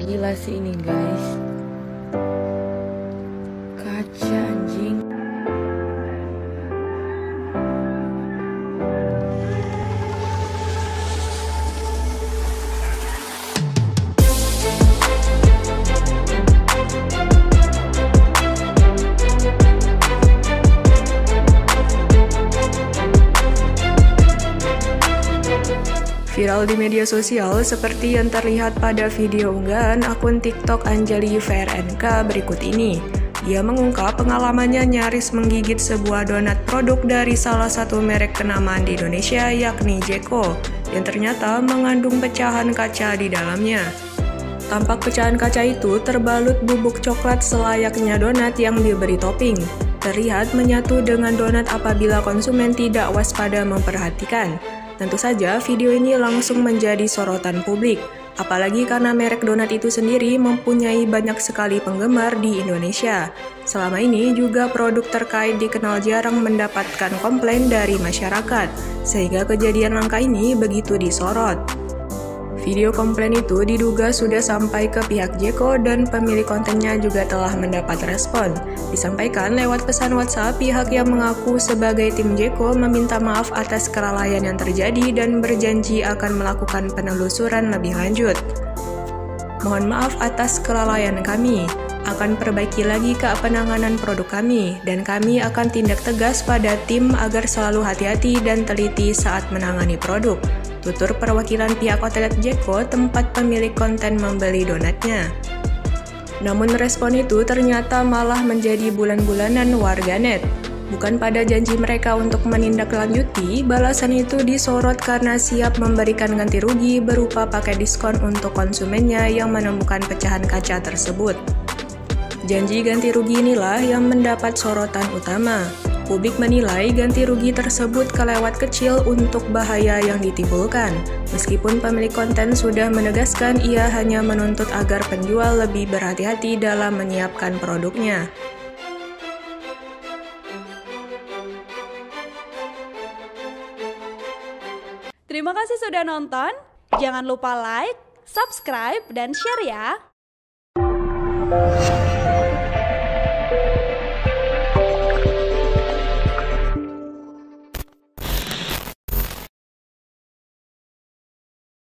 Gila sih ini guys. Kaca anjing. Viral di media sosial seperti yang terlihat pada video unggahan akun TikTok Anjali VRNK berikut ini. Ia mengungkap pengalamannya nyaris menggigit sebuah donat produk dari salah satu merek kenamaan di Indonesia yakni Jeko, yang ternyata mengandung pecahan kaca di dalamnya. Tampak pecahan kaca itu terbalut bubuk coklat selayaknya donat yang diberi topping. Terlihat menyatu dengan donat apabila konsumen tidak waspada memperhatikan. Tentu saja video ini langsung menjadi sorotan publik, apalagi karena merek donat itu sendiri mempunyai banyak sekali penggemar di Indonesia. Selama ini juga produk terkait dikenal jarang mendapatkan komplain dari masyarakat, sehingga kejadian langka ini begitu disorot. Video komplain itu diduga sudah sampai ke pihak Jeko dan pemilik kontennya juga telah mendapat respon. Disampaikan lewat pesan WhatsApp, pihak yang mengaku sebagai tim Jeko meminta maaf atas kelalaian yang terjadi dan berjanji akan melakukan penelusuran lebih lanjut. Mohon maaf atas kelalaian kami, akan perbaiki lagi ke penanganan produk kami, dan kami akan tindak tegas pada tim agar selalu hati-hati dan teliti saat menangani produk. Tutur perwakilan pihak outlet Jeko tempat pemilik konten membeli donatnya. Namun respon itu ternyata malah menjadi bulan-bulanan warganet. Bukan pada janji mereka untuk menindaklanjuti, balasan itu disorot karena siap memberikan ganti rugi berupa paket diskon untuk konsumennya yang menemukan pecahan kaca tersebut. Janji ganti rugi inilah yang mendapat sorotan utama. Publik menilai ganti rugi tersebut kelewat kecil untuk bahaya yang ditimbulkan. Meskipun pemilik konten sudah menegaskan ia hanya menuntut agar penjual lebih berhati-hati dalam menyiapkan produknya. Terima kasih sudah nonton. Jangan lupa like, subscribe, dan share ya.